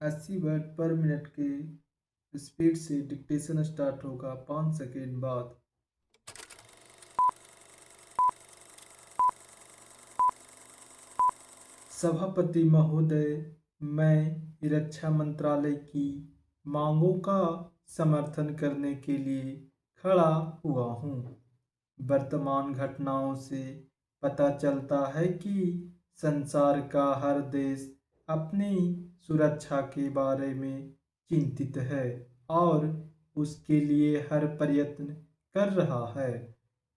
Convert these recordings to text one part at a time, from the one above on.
80 word पर minute की speed से डिक्टेशन स्टार्ट होगा 5 सेकेंड बाद। सभापति महोदय, मैं रक्षा मंत्रालय की मांगों का समर्थन करने के लिए खड़ा हुआ हूँ। वर्तमान घटनाओं से पता चलता है कि संसार का हर देश अपनी सुरक्षा के बारे में चिंतित है और उसके लिए हर प्रयत्न कर रहा है।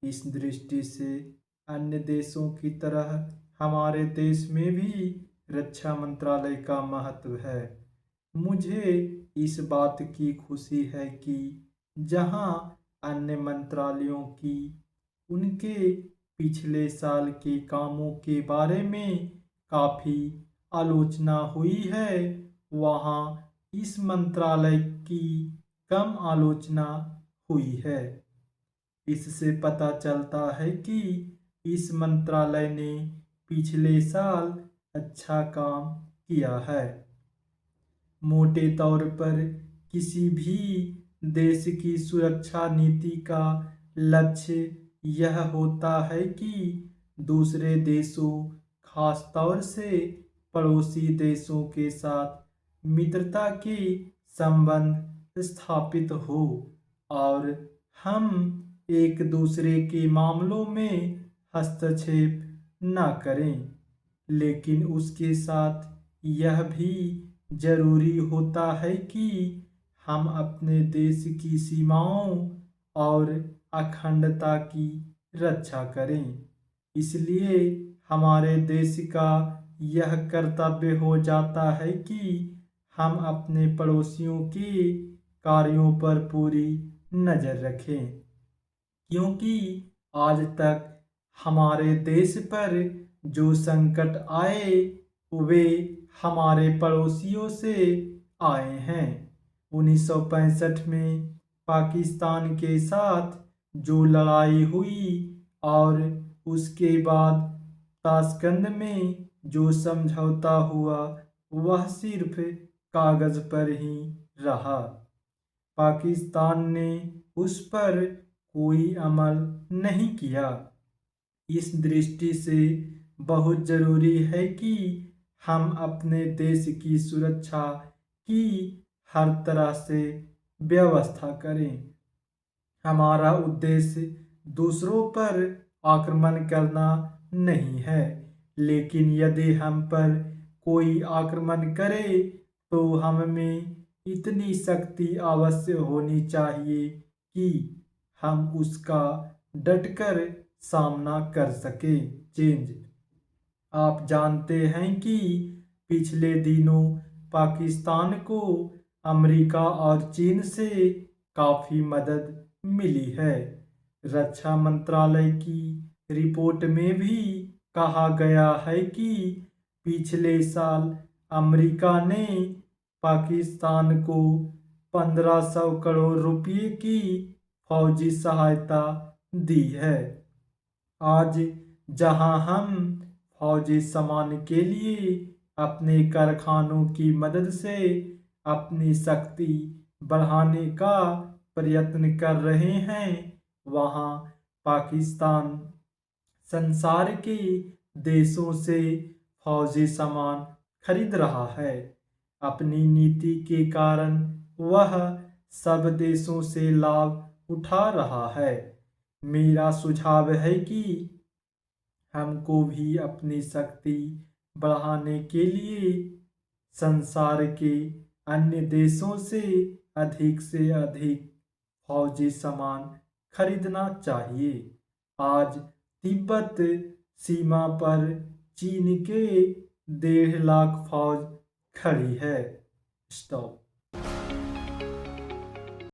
इस दृष्टि से अन्य देशों की तरह हमारे देश में भी रक्षा मंत्रालय का महत्व है। मुझे इस बात की खुशी है कि जहां अन्य मंत्रालयों की उनके पिछले साल के कामों के बारे में काफ़ी आलोचना हुई है, वहाँ इस मंत्रालय की कम आलोचना हुई है। इससे पता चलता है कि इस मंत्रालय ने पिछले साल अच्छा काम किया है। मोटे तौर पर किसी भी देश की सुरक्षा नीति का लक्ष्य यह होता है कि दूसरे देशों, खास तौर से पड़ोसी देशों के साथ मित्रता के संबंध स्थापित हो और हम एक दूसरे के मामलों में हस्तक्षेप न करें। लेकिन उसके साथ यह भी जरूरी होता है कि हम अपने देश की सीमाओं और अखंडता की रक्षा करें। इसलिए हमारे देश का यह कर्तव्य हो जाता है कि हम अपने पड़ोसियों के कार्यों पर पूरी नज़र रखें, क्योंकि आज तक हमारे देश पर जो संकट आए वे हमारे पड़ोसियों से आए हैं। 1965 में पाकिस्तान के साथ जो लड़ाई हुई और उसके बाद ताशकंद में जो समझौता हुआ वह सिर्फ कागज़ पर ही रहा। पाकिस्तान ने उस पर कोई अमल नहीं किया। इस दृष्टि से बहुत ज़रूरी है कि हम अपने देश की सुरक्षा की हर तरह से व्यवस्था करें। हमारा उद्देश्य दूसरों पर आक्रमण करना नहीं है, लेकिन यदि हम पर कोई आक्रमण करे तो हम में इतनी शक्ति अवश्य होनी चाहिए कि हम उसका डटकर सामना कर सकें। चेंज, आप जानते हैं कि पिछले दिनों पाकिस्तान को अमेरिका और चीन से काफ़ी मदद मिली है। रक्षा मंत्रालय की रिपोर्ट में भी कहा गया है कि पिछले साल अमेरिका ने पाकिस्तान को 1500 करोड़ रुपए की फौजी सहायता दी है। आज जहां हम फौजी सामान के लिए अपने कारखानों की मदद से अपनी शक्ति बढ़ाने का प्रयत्न कर रहे हैं, वहां पाकिस्तान संसार के देशों से फौजी सामान खरीद रहा है। अपनी नीति के कारण वह सब देशों से लाभ उठा रहा है। मेरा सुझाव है कि हमको भी अपनी शक्ति बढ़ाने के लिए संसार के अन्य देशों से अधिक फौजी सामान खरीदना चाहिए। आज तिब्बत सीमा पर चीन के 1.5 लाख फौज खड़ी है। स्टॉप।